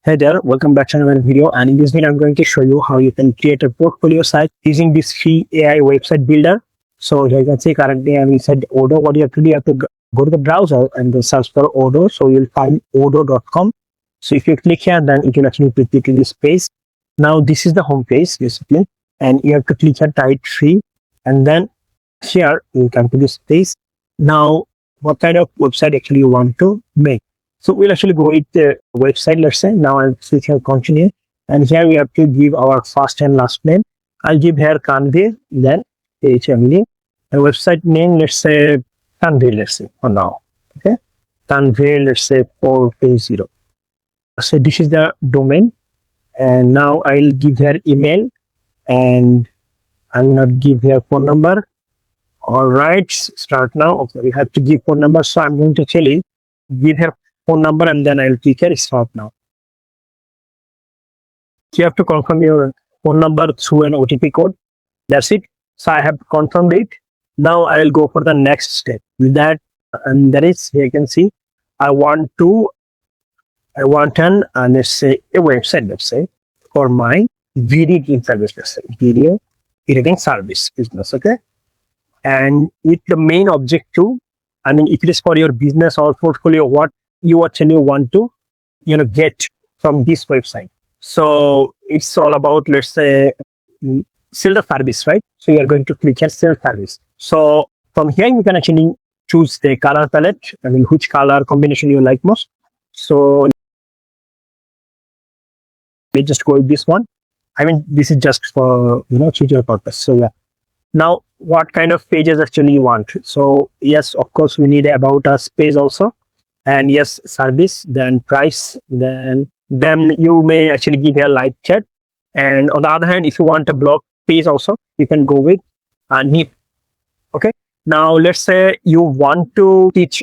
Hey there, welcome back to another video, and in this video I'm going to show you how you can create a portfolio site using this free AI website builder. So here you can see currently I'm inside Odoo. What you have to do, you have to go to the browser and then search for Odoo. So you'll find odoo.com. So if you click here, then it will actually take you to this page. Now this is the home page basically, and you have to click here type free, and then here you come to this page. Now what kind of website actually you want to make? So we'll actually go with the website, let's say. Now I'll click here continue, and here we have to give our first and last name. I'll give here Kanvi, then HMD. And website name, let's say Kanvi, let's say for now. Okay, Kanvi, let's say 420. So this is the domain, and now I'll give here email, and I'll not give here phone number. All right, start now. Okay, we have to give phone number, so I'm going to actually give here phone number, and then I'll click here stop now. You have to confirm your phone number through an OTP code. That's it. So I have confirmed it. Now I will go for the next step. With that, and that is, here you can see, I want an let's say a website, let's say, for my video editing service, let's say video editing service business. Okay, and with the main objective, I mean, if it is for your business or portfolio, what you actually want to get from this website. So it's all about, let's say, sell the service, right? So you are going to click here sell service. So from here you can actually choose the color palette, I mean which color combination you like most. So we just go with this one. I mean, this is just for future purpose. So yeah, now what kind of pages actually you want? So yes, of course we need about us page also. And yes, service, then price, then you may actually give a live chat. And on the other hand, if you want a blog page also, you can go with NIP. Okay. Now let's say you want to teach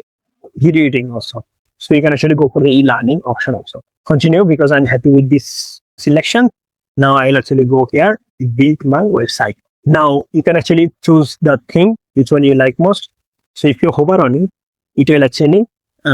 video editing also. So you can actually go for the e-learning option also. Continue, because I'm happy with this selection. Now I'll actually go here, build my website. Now you can actually choose the theme, which one you like most. So if you hover on it, it will actually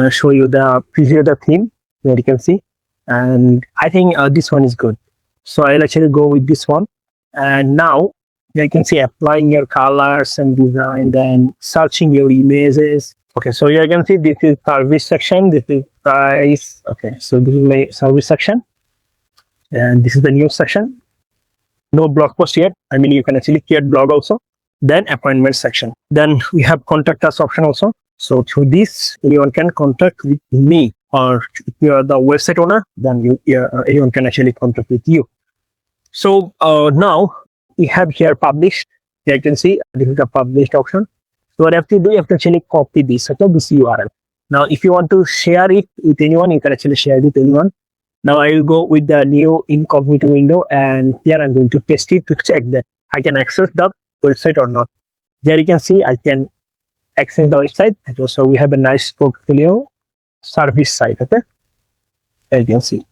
show you the preview of the theme, where you can see, and I think this one is good, so I'll actually go with this one. And now you can see applying your colors and design, then searching your images. Okay, so you can see this is service section, this is price. Okay, so this is my service section, and this is the news section. No blog post yet. I mean, you can actually create blog also. Then appointment section, then we have contact us option also. So through this, anyone can contact with me, or if you are the website owner, then anyone can actually contact with you. So now we have here published. Here you can see this is the published option. So what you have to do, you have to actually copy this, okay, this URL. Now, if you want to share it with anyone, you can actually share it with anyone. Now I will go with the new incognito window, and here I'm going to paste it to check that I can access the website or not. There you can see I can access the website, and also we have a nice portfolio service site. Okay, as you can see,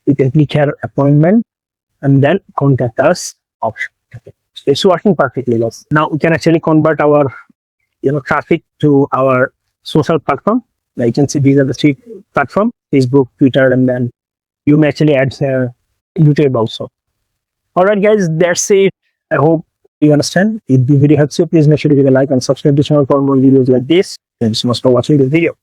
you can click here appointment, and then contact us option. Okay, so it's working perfectly, guys. Now we can actually convert our traffic to our social platform. Like you can see, these are the three platforms: Facebook, Twitter, and then you may actually add YouTube also. All right, guys, that's it. I hope you understand. If the video helps you, please make sure to give a like and subscribe to the channel for more videos like this. Thank you so much for watching this video.